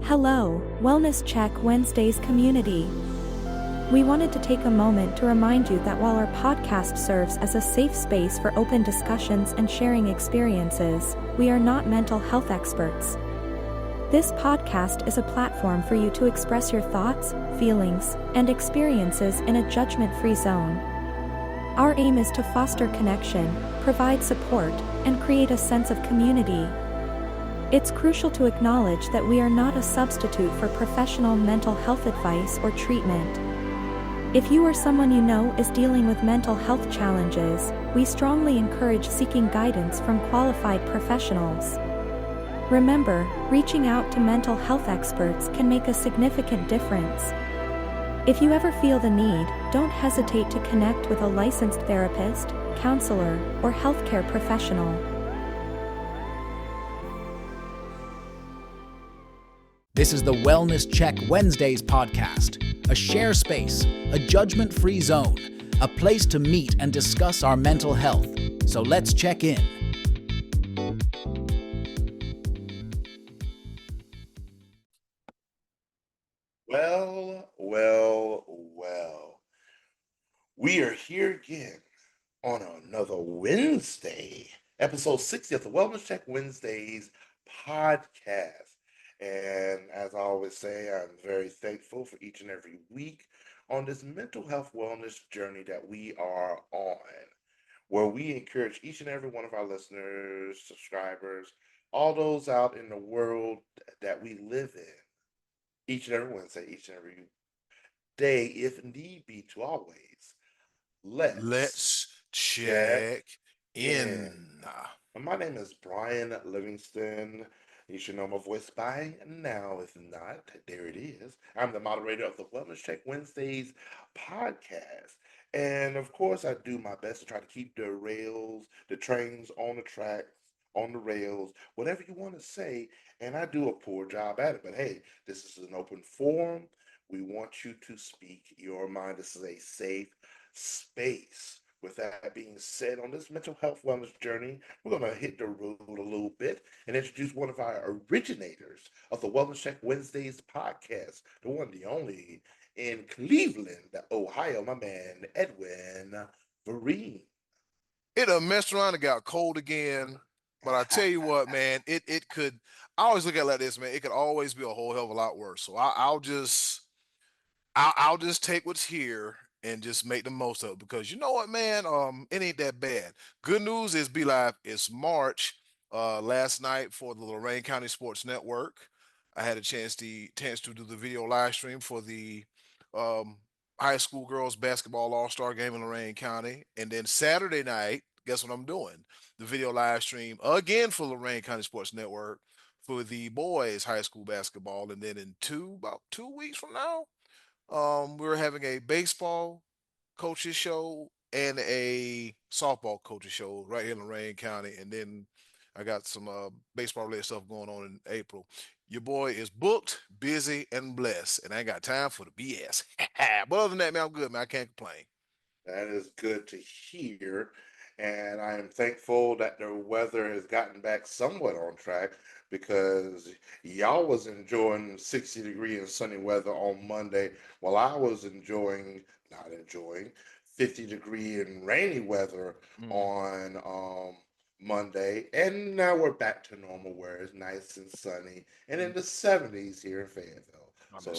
Hello, Wellness Check Wednesdays community. We wanted to take a moment to remind you that while our podcast serves as a safe space for open discussions and sharing experiences, we are not mental health experts. This podcast is a platform for you to express your thoughts, feelings, and experiences in a judgment-free zone. Our aim is to foster connection, provide support, and create a sense of community. It's crucial to acknowledge that we are not a substitute for professional mental health advice or treatment. If you or someone you know is dealing with mental health challenges, we strongly encourage seeking guidance from qualified professionals. Remember, reaching out to mental health experts can make a significant difference. If you ever feel the need, don't hesitate to connect with a licensed therapist, counselor, or healthcare professional. This is the Wellness Check Wednesdays podcast, a share space, a judgment-free zone, a place to meet and discuss our mental health. So let's check in. Well. We are here again on another Wednesday, episode 60 of the Wellness Check Wednesdays podcast. And as I always say, I'm very thankful for each and every week on this mental health wellness journey that we are on, where we encourage each and every one of our listeners, subscribers, all those out in the world that we live in, each and every Wednesday, each and every day, if need be, to always Let's check check in. And my name is Brian Livingston. You should know my voice by now. If not, there it is. I'm the moderator of the Wellness Check Wednesdays podcast. And of course, I do my best to try to keep the trains on the tracks, on the rails, whatever you want to say. And I do a poor job at it. But hey, this is an open forum. We want you to speak your mind. This is a safe space. With that being said, on this mental health wellness journey, we're going to hit the road a little bit and introduce one of our originators of the Wellness Check Wednesdays podcast, the one, the only, in Cleveland, Ohio, my man, Edwin Vereen. It done messed around and got cold again. But I tell you what, man, it could. I always look at it like this, man. It could always be a whole hell of a lot worse. So I'll just take what's here and just make the most of it, because you know what, man, it ain't that bad. Good news is, Be Live, it's March. Last night for the Lorain County Sports Network, I had a chance to do the video live stream for the um, high school girls basketball all-star game in Lorain County. And then Saturday night, guess what I'm doing? The video live stream again for Lorain County Sports Network for the boys high school basketball. And then in about 2 weeks from now, we're having a baseball coaches show and a softball coaches show right here in Lorain County. And then I got some baseball related stuff going on in April. Your boy is booked, busy, and blessed, and I ain't got time for the BS. But other than that, man, I'm good, man. I can't complain. That is good to hear. And I am thankful that the weather has gotten back somewhat on track, because y'all was enjoying 60-degree and sunny weather on Monday, while I was not enjoying 50-degree and rainy weather on Monday. And now we're back to normal, where it's nice and sunny and in the 70s here in Fayetteville. So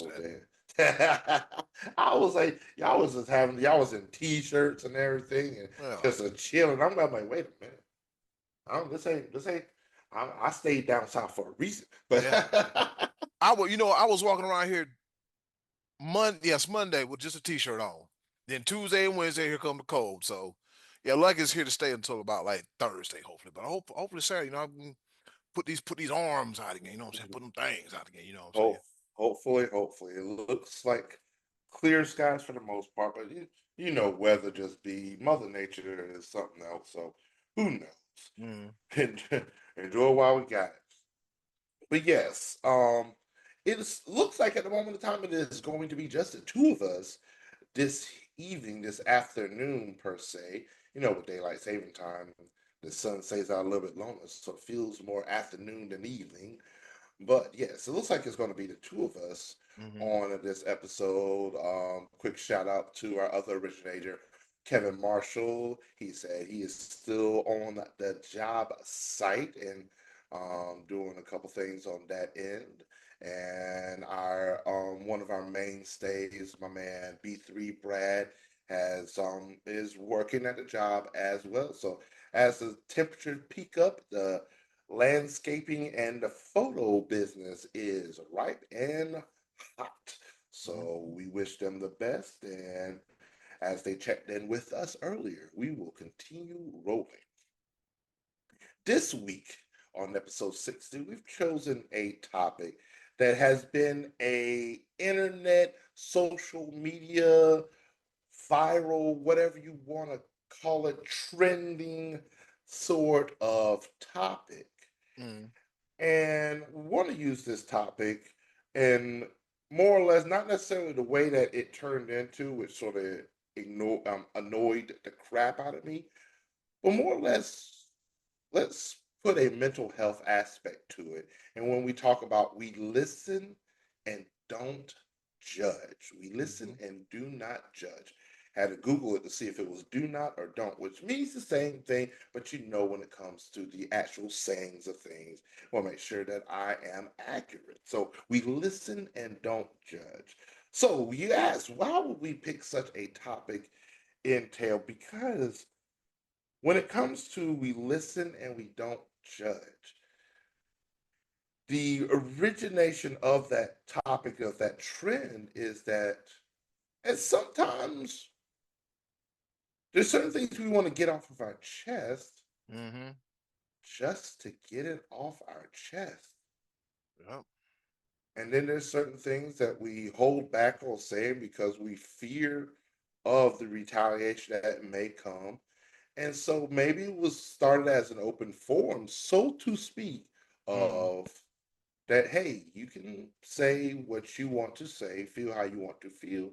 I was like, y'all was in t-shirts and everything and just a chilling. I'm like, wait a minute. This ain't. I stayed down south for a reason. But I was walking around here Monday with just a t-shirt on. Then Tuesday and Wednesday, here come the cold. So yeah, luck is here to stay until about like Thursday, hopefully. But hopefully Saturday, I can put these arms out again. You know what I'm saying? Put them things out again. You know what I'm saying? Hopefully, it looks like clear skies for the most part. But weather just be Mother Nature is something else. So who knows? Enjoy while we got it. But yes, it looks like at the moment of time it is going to be just the two of us this evening, this afternoon per se. With daylight saving time, the sun stays out a little bit longer, so it feels more afternoon than evening. But yes, it looks like it's going to be the two of us Mm-hmm. on this episode. Quick shout out to our other originator, Kevin Marshall. He said he is still on the job site and doing a couple things on that end. And our one of our mainstays, my man B3 Brad, has is working at the job as well. So as the temperature peak up, the landscaping and the photo business is ripe and hot. So Mm-hmm. we wish them the best. And as they checked in with us earlier, we will continue rolling. This week on episode 60, we've chosen a topic that has been a internet, social media, viral, whatever you want to call it, trending sort of topic. Mm-hmm. And we want to use this topic in more or less not necessarily the way that it turned into, which sort of annoyed the crap out of me, but more or less, let's put a mental health aspect to it. And when we talk about we listen and don't judge, we listen Mm-hmm. and do not judge. Had to Google it to see if it was do not or don't, which means the same thing, but you know when it comes to the actual sayings of things, we'll make sure that I am accurate. So we listen and don't judge. So you ask, why would we pick such a topic in tail? Because when it comes to we listen and we don't judge, the origination of that topic, of that trend, is that, and sometimes there's certain things we want to get off of our chest Mm-hmm. just to get it off our chest. Yep. And then there's certain things that we hold back on saying because we fear of the retaliation that may come. And so maybe it was started as an open forum, so to speak, Mm-hmm. of that, hey, you can say what you want to say, feel how you want to feel,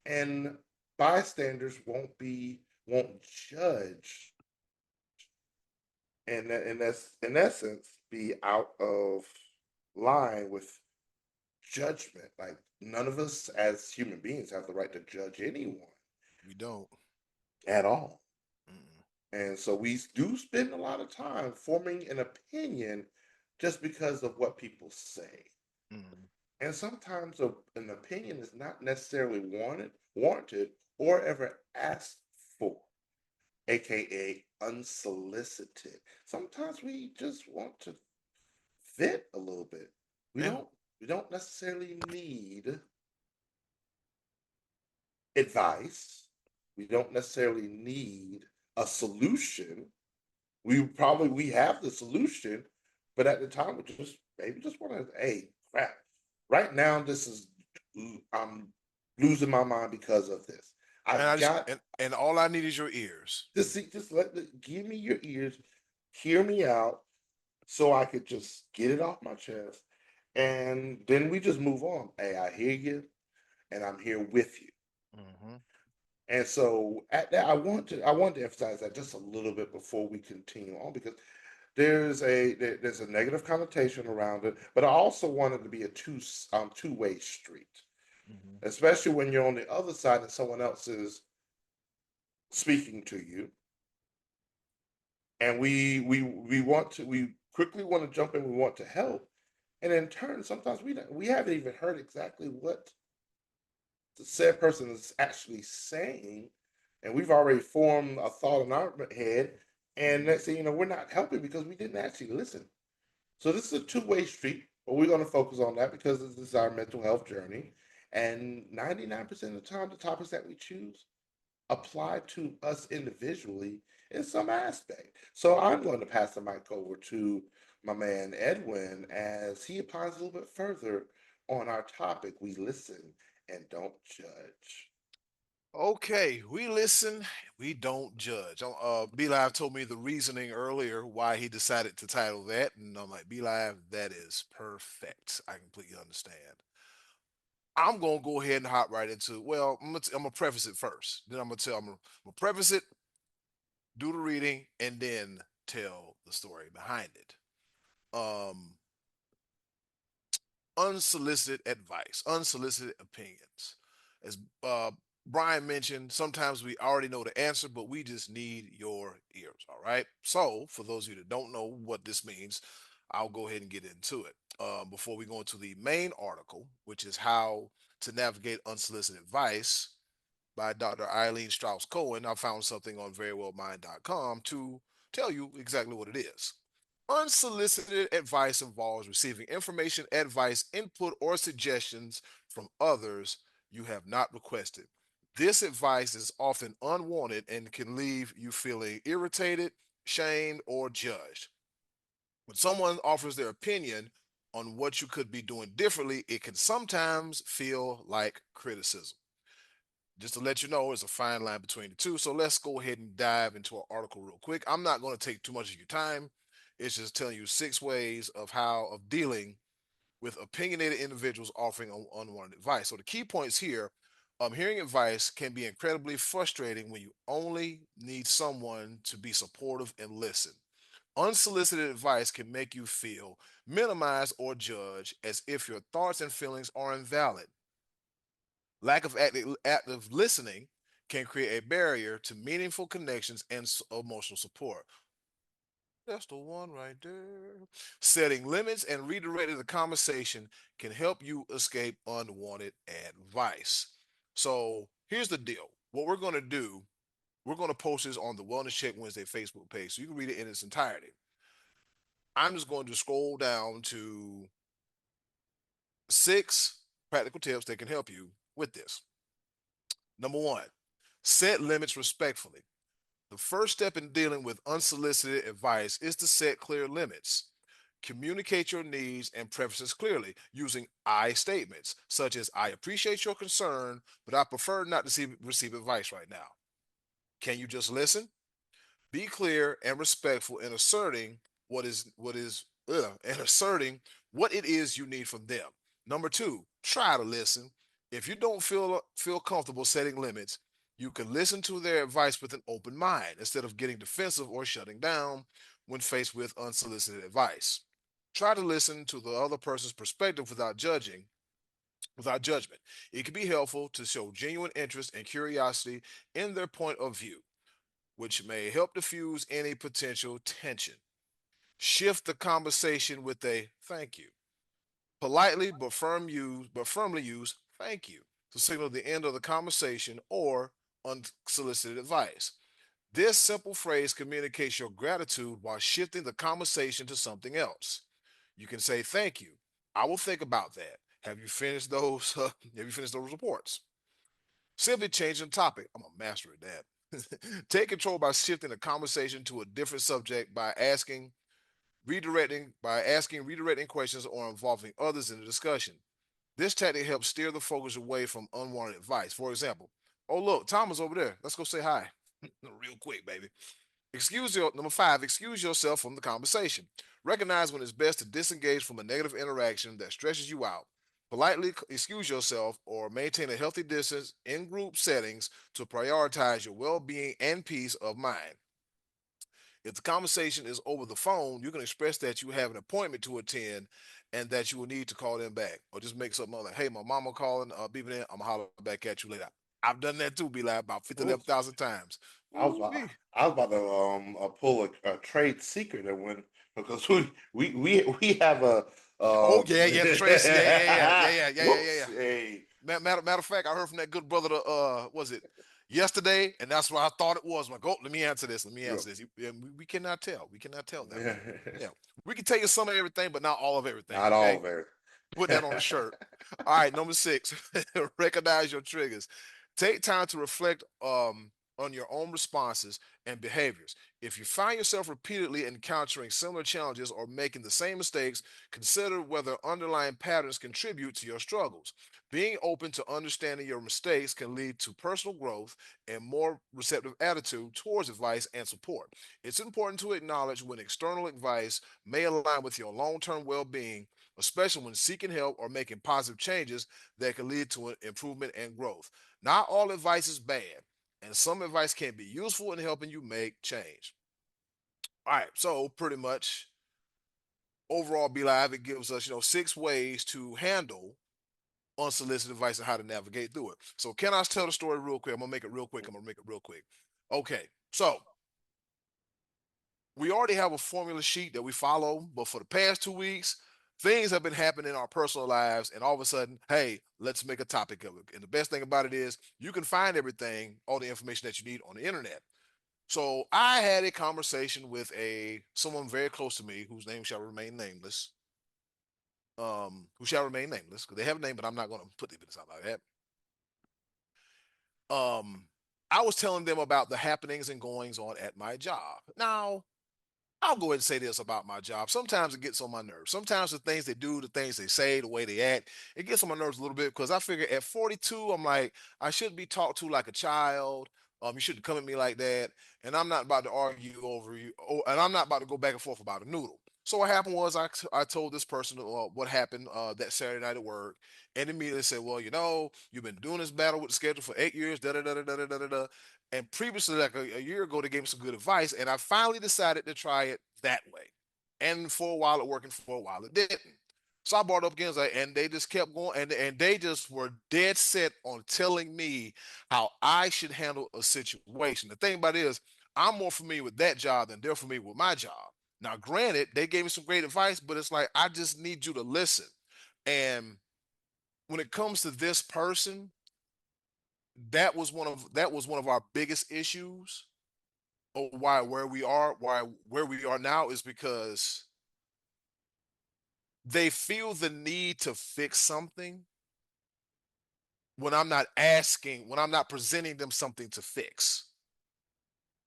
and bystanders won't judge, and that's in essence be out of line with judgment. Like none of us as human beings have the right to judge anyone We don't. at all. Mm-mm. And so we do spend a lot of time forming an opinion just because of what people say. Mm-hmm. And sometimes an opinion is not necessarily warranted, or ever asked for, aka unsolicited. Sometimes we just want to vent a little bit. We Yeah. don't we don't necessarily need advice. We don't necessarily need a solution. We have the solution, but at the time we just maybe just want to, hey, crap. Right now this is I'm losing my mind because of this. And I've I just got and all I need is your ears. to see, just give me your ears, hear me out, so I could just get it off my chest, and then we just move on. Hey, I hear you, and I'm here with you. Mm-hmm. And so at that, I want to emphasize that just a little bit before we continue on, because there's a negative connotation around it, but I also want it to be a two-way street, Mm-hmm. especially when you're on the other side and someone else is speaking to you, and we quickly want to jump in, we want to help, and in turn, sometimes we haven't even heard exactly what the said person is actually saying, and we've already formed a thought in our head, and Mm-hmm. next thing you know, we're not helping because we didn't actually listen. So this is a two-way street, but we're going to focus on that because this is our mental health journey, and 99% of the time, the topics that we choose apply to us individually in some aspect. So I'm going to pass the mic over to my man Edwin as he applies a little bit further on our topic. We listen and don't judge. Okay, we listen, we don't judge. B Live told me the reasoning earlier why he decided to title that, and I'm like, B Live, that is perfect. I completely understand. I'm gonna go ahead and hop right into. Well, I'm gonna preface it first. Then I'm gonna preface it, do the reading, and then tell the story behind it. Um, unsolicited advice, unsolicited opinions. As Brian mentioned, sometimes we already know the answer, but we just need your ears. All right. So, for those of you that don't know what this means, I'll go ahead and get into it. Before we go into the main article, which is how to navigate unsolicited advice by Dr. Eileen Strauss Cohen, I found something on verywellmind.com to tell you exactly what it is. Unsolicited advice involves receiving information, advice, input, or suggestions from others you have not requested. This advice is often unwanted and can leave you feeling irritated, shamed, or judged. When someone offers their opinion on what you could be doing differently, it can sometimes feel like criticism. Just to let you know, it's a fine line between the two. So let's go ahead and dive into our article real quick. I'm not going to take too much of your time. It's just telling you 6 ways of dealing with opinionated individuals offering unwanted advice. So the key points here, hearing advice can be incredibly frustrating when you only need someone to be supportive and listen. Unsolicited advice can make you feel minimized or judged as if your thoughts and feelings are invalid. Lack of active listening can create a barrier to meaningful connections and emotional support. That's the one right there. Setting limits and redirecting the conversation can help you escape unwanted advice. So here's the deal. What we're going to do, we're going to post this on the Wellness Check Wednesday Facebook page so you can read it in its entirety. I'm just going to scroll down to 6 practical tips that can help you with this. Number one, set limits respectfully. The first step in dealing with unsolicited advice is to set clear limits. Communicate your needs and preferences clearly using I statements, such as I appreciate your concern, but I prefer not to receive advice right now. Can you just listen? Be clear and respectful in asserting and asserting what it is you need from them. Number two, try to listen. If you don't feel comfortable setting limits, you can listen to their advice with an open mind instead of getting defensive or shutting down when faced with unsolicited advice. Try to listen to the other person's perspective without judgment. It can be helpful to show genuine interest and curiosity in their point of view, which may help diffuse any potential tension. Shift the conversation with a thank you. Politely but firmly use thank you to signal the end of the conversation or unsolicited advice. This simple phrase communicates your gratitude while shifting the conversation to something else. You can say thank you. I will think about that. Have you finished those have you finished those reports? Simply changing the topic. I'm a master at that. Take control by shifting the conversation to a different subject by asking redirecting questions or involving others in the discussion. This tactic helps steer the focus away from unwanted advice. For example, oh look, Tom is over there. Let's go say hi. Real quick, baby. Number five, excuse yourself from the conversation. Recognize when it's best to disengage from a negative interaction that stresses you out. Politely excuse yourself or maintain a healthy distance in group settings to prioritize your well-being and peace of mind. If the conversation is over the phone, you can express that you have an appointment to attend and that you will need to call them back. Or just make something like, hey, my mama calling, beeping in, I'm gonna holler back at you later. I've done that too, be like about 50, Ooh, 11,000 times. I was Ooh, about, I was about to pull a trade secret and when because we have a oh yeah, the Tracy, yeah. whoops, hey, Matter of fact, I heard from that good brother. Was it yesterday? And that's what I thought it was. I'm like, oh, let me answer this. Let me yeah, answer this. We cannot tell. We cannot tell that yeah. one. Yeah, we can tell you some of everything, but not all of everything. Not all Okay, of it. put that on a shirt. All right, number six, recognize your triggers. Take time to reflect on your own responses and behaviors. If you find yourself repeatedly encountering similar challenges or making the same mistakes, consider whether underlying patterns contribute to your struggles. Being open to understanding your mistakes can lead to personal growth and more receptive attitude towards advice and support. It's important to acknowledge when external advice may align with your long-term well-being, especially when seeking help or making positive changes that can lead to an improvement and growth. Not all advice is bad, and some advice can be useful in helping you make change. All right, so pretty much overall, Be Live, it gives us, 6 ways to handle unsolicited advice and how to navigate through it. So, can I tell the story real quick? I'm gonna make it real quick. I'm gonna make it real quick. Okay, so we already have a formula sheet that we follow, but for the past 2 weeks, things have been happening in our personal lives, and all of a sudden, hey, let's make a topic of it. And the best thing about it is you can find everything, all the information that you need on the internet. So I had a conversation with a someone very close to me whose name shall remain nameless. Who shall remain nameless because they have a name, but I'm not going to put the business out like that. Um, I was telling them about the happenings and goings on at my job. Now, I'll go ahead and say this about my job. Sometimes it gets on my nerves. Sometimes the things they do, the things they say, the way they act, it gets on my nerves a little bit because I figure at 42, I'm like, I shouldn't be talked to like a child. You shouldn't come at me like that. And I'm not about to argue over you. Oh, and I'm not about to go back and forth about a noodle. So what happened was I told this person what happened that Saturday night at work, and immediately said, "Well, you've been doing this battle with the schedule for 8 years, da da da da da da da da." And previously, like a year ago, they gave me some good advice, and I finally decided to try it that way. And for a while, it worked, and for a while, it didn't. So I brought it up again, and they just kept going, and they just were dead set on telling me how I should handle a situation. The thing about it is, I'm more familiar with that job than they're familiar with my job. Now, granted, they gave me some great advice, but it's like I just need you to listen. And when it comes to this person, that was one of our biggest issues. Or why where we are now is because they feel the need to fix something when I'm not presenting them something to fix.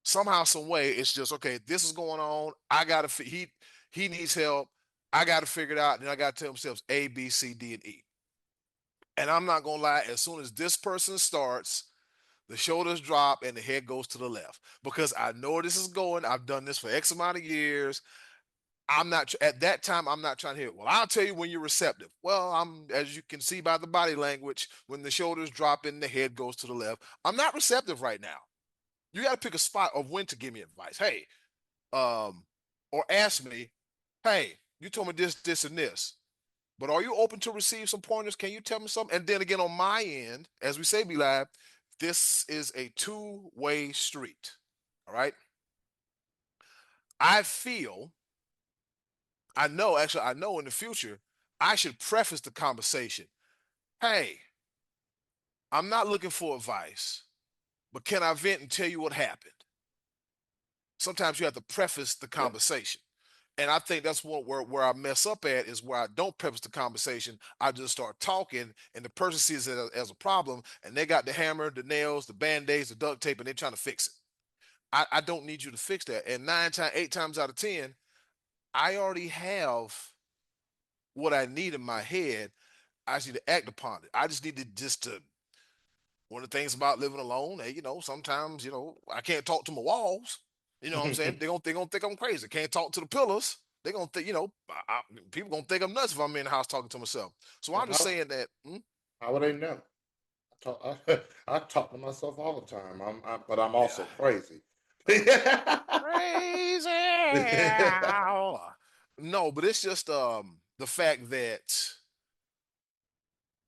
Somehow, some way, it's just okay. This is going on. I gotta. He needs help. I got to figure it out. And I got to tell themselves A, B, C, D, and E. And I'm not gonna lie. As soon as this person starts, the shoulders drop and the head goes to the left because I know where this is going. I've done this for X amount of years. I'm not at that time. I'm not trying to hear. Well, I'll tell you when you're receptive. Well, I'm as you can see by the body language. When the shoulders drop in, the head goes to the left. I'm not receptive right now. You got to pick a spot of when to give me advice. Hey, um, or ask me. Hey, you told me this, this, and this. But are you open to receive some pointers? Can you tell me something? And then again, on my end, as we say, Be Live, this is a two-way street. All right. I feel I know in the future, I should preface the conversation. Hey, I'm not looking for advice, but can I vent and tell you what happened? Sometimes you have to preface the Yeah. conversation. And I think that's where I mess up at is where I don't preface the conversation. I just start talking, and the person sees it as a problem, and they got the hammer, the nails, the band-aids, the duct tape, and they're trying to fix it. I don't need you to fix that. And 8 times out of 10, I already have what I need in my head. I just need to act upon it. I just need to just to one of the things about living alone, hey, sometimes, I can't talk to my walls. You know what I'm saying? They're gonna think I'm crazy. Can't talk to the pillars. They're gonna think, people gonna think I'm nuts if I'm in the house talking to myself. So Well, I'm just saying that how would they know? I talk to myself all the time. But I'm yeah. also crazy. Crazy. No, but it's just the fact that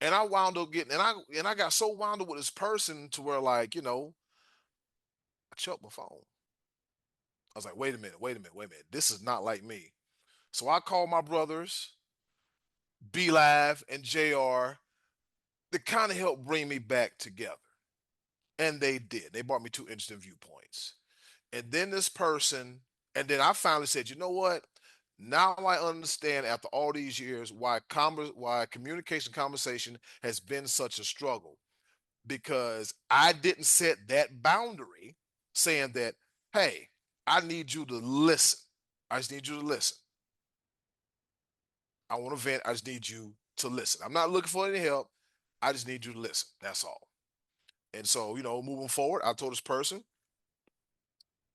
and I wound up getting and I got so wound up with this person to where like, I choked my phone. I was like, wait a minute, wait a minute, wait a minute. This is not like me. So I called my brothers, B Live and JR, to kind of help bring me back together. And they did. They brought me two interesting viewpoints. And then this person, and then I finally said, you know what? Now I understand after all these years why communication conversation has been such a struggle because I didn't set that boundary saying that, hey, I need you to listen. I just need you to listen. I want to vent. I just need you to listen. I'm not looking for any help. I just need you to listen. That's all. And so, moving forward, I told this person,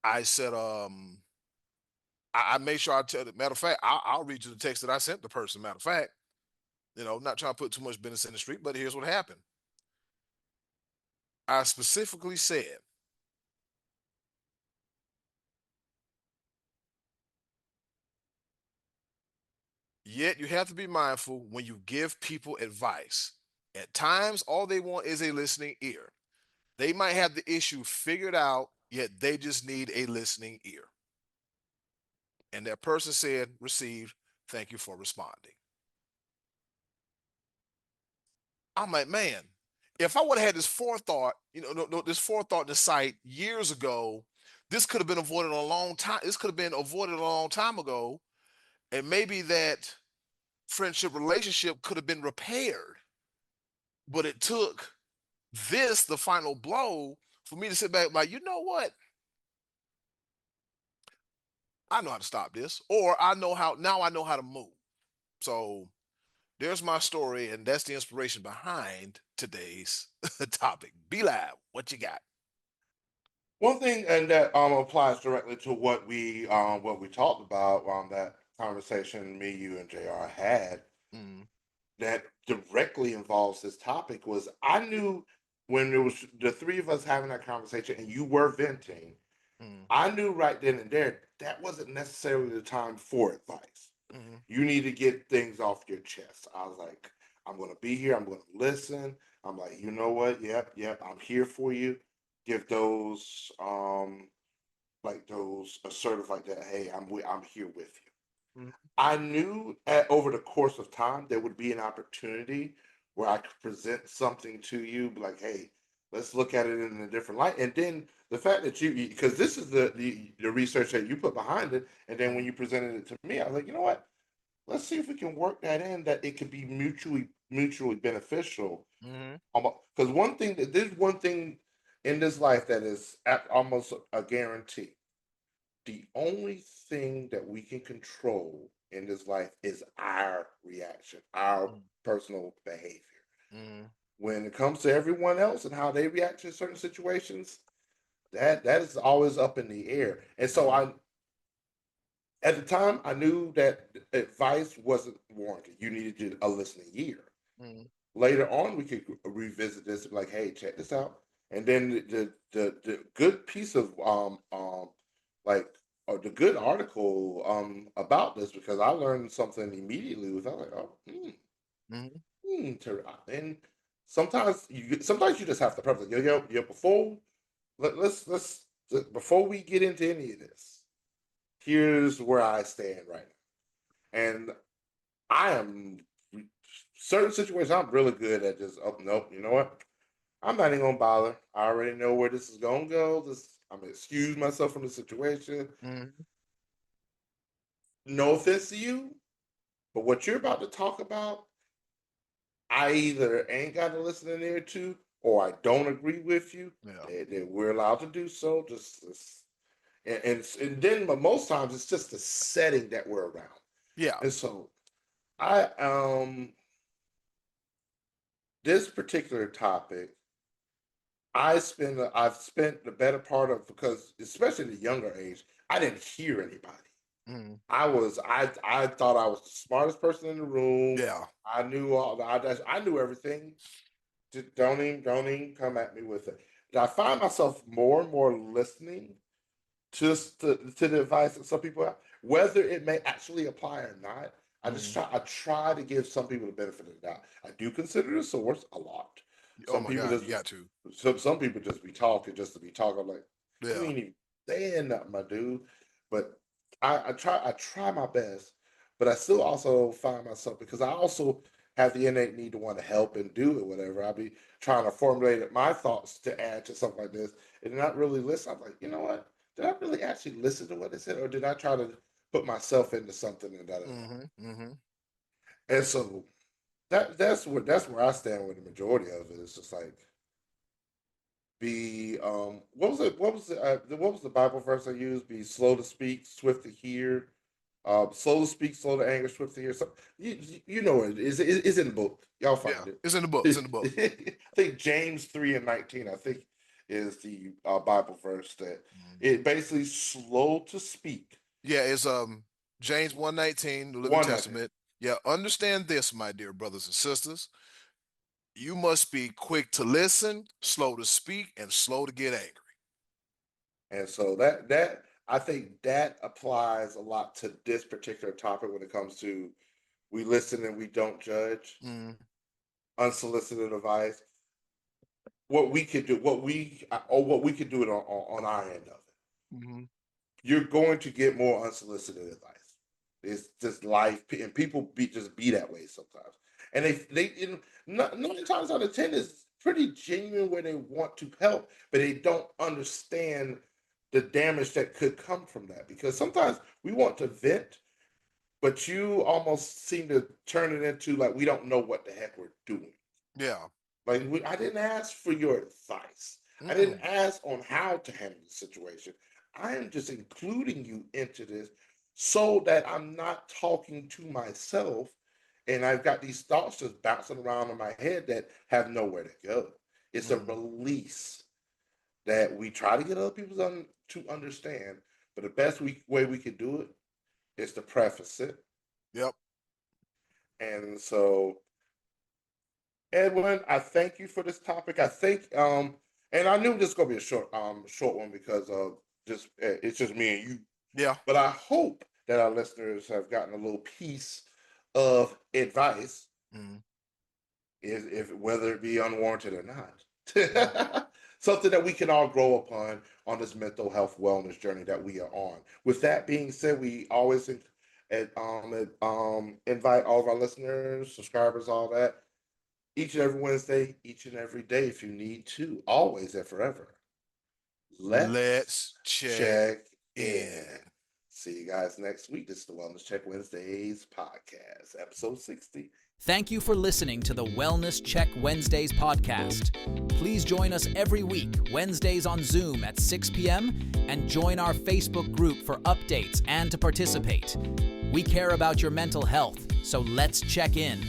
I said, I made sure I tell the matter of fact, I'll read you the text that I sent the person. Matter of fact, not trying to put too much business in the street, but here's what happened. I specifically said, Yet you have to be mindful when you give people advice. At times, all they want is a listening ear. They might have the issue figured out, yet they just need a listening ear. And that person said, received, thank you for responding. I'm like, man, if I would have had this forethought, this forethought, this sight years ago, this could have been avoided a long time. This could have been avoided a long time ago. And maybe that friendship relationship could have been repaired. But it took this, the final blow, for me to sit back like, you know what? I know how to stop this. Or I know how to move. So there's my story, and that's the inspiration behind today's topic. Be live. What you got? One thing, and that applies directly to what we talked about that conversation me, you, and Jr. had Mm, that directly involves this topic was I knew when there was the three of us having that conversation and you were venting, mm, I knew right then and there that wasn't necessarily the time for advice. mm, You need to get things off your chest. I was like, I'm going to be here. I'm going to listen. I'm like, you know what? Yep. I'm here for you. Give those, like those assertive like that. Hey, I'm here with you. mm, I knew over the course of time there would be an opportunity where I could present something to you, be like, hey, let's look at it in a different light. And then the fact that because this is the research that you put behind it, and then when mm, you presented it to me, I was like, you know what? Let's see if we can work that in that it could be mutually beneficial. mm, Because there's one thing in this life that is almost a guarantee. The only thing that we can control in this life is our reaction, our mm, personal behavior. mm, When it comes to everyone else and how they react to certain situations, that is always up in the air. And so mm, I at the time I knew that advice wasn't warranted. You needed a listening ear. mm, Later on we could revisit this and be like, hey, check this out. And then the good piece of like the good article about this because I learned something immediately was I was like, oh, mm, and sometimes you just have to preface yo before let's before we get into any of this, here's where I stand right now. And I am certain situations I'm really good at just oh nope, you know what? I'm not even gonna bother. I already know where this is gonna go. I'm gonna excuse myself from the situation. mm. No offense to you, but what you're about to talk about, I either ain't got to listen in there to, or I don't agree with you. Yeah. That we're allowed to do so. And then, but most times it's just the setting that we're around. Yeah. And so I this particular topic I've spent the better part of because especially at a younger age, I didn't hear anybody. Mm, I thought I was the smartest person in the room. yeah. I knew I knew everything. Just don't even come at me with it. And I find myself more and more listening just to the advice that some people have, whether it may actually apply or not. Mm. I try to give some people the benefit of the doubt. I do consider the source a lot. Oh Some my people God, just you got to. some people just be talking just to be talking. I'm like, you Yeah. ain't even saying nothing, my dude. But I try my best, but I still also find myself because I also have the innate need to want to help and do it, whatever. I'll be trying to formulate my thoughts to add to something like this and not really listen. I'm like, you know what? Did I really actually listen to what they said, or did I try to put myself into something and da da da? Mm-hmm. Mm-hmm. And so that's where I stand with the majority of it. It's just like be what was the Bible verse I used? Be slow to speak, swift to hear, slow to speak, slow to anger, swift to hear. So you know it is. It's in the book. Y'all Yeah. find it. It's in the book. It's in the book. I think James 3:19. I think is the Bible verse that Mm. it basically slow to speak. Yeah, it's James 1:19, the Living 1:19. Testament. Yeah, understand this, my dear brothers and sisters. You must be quick to listen, slow to speak, and slow to get angry. And so that I think that applies a lot to this particular topic when it comes to We listen and we don't judge. Mm, Unsolicited advice. What we could do, what we could do it on our end of it. mm-hmm. You're going to get more unsolicited advice. It's just life, and people be that way sometimes. And nine times out of 10 is pretty genuine where they want to help, but they don't understand the damage that could come from that. Because sometimes we want to vent, but you almost seem to turn it into like we don't know what the heck we're doing. Yeah. Like I didn't ask for your advice. I didn't Mm-mm. ask on how to handle the situation. I am just including you into this so that I'm not talking to myself and I've got these thoughts just bouncing around in my head that have nowhere to go. It's a Mm. release that we try to get other people to understand, but the best way we can do it is to preface it. Yep. And so Edwin, I thank you for this topic. I think, and I knew this was gonna be a short one because of just it's just me and you. Yeah. But I hope that our listeners have gotten a little piece of advice, Mm. if whether it be unwarranted or Mm. not, something that we can all grow upon on this mental health wellness journey that we are on. With that being said, we always invite all of our listeners, subscribers, all that each and every Wednesday, each and every day, if you need to, always and forever. Let's Let's check check in. in. See you guys next week. This is the Wellness Check Wednesdays podcast, episode 60. Thank you for listening to the Wellness Check Wednesdays podcast. Please join us every week, Wednesdays on Zoom at 6 p.m., and join our Facebook group for updates and to participate. We care about your mental health, so let's check in.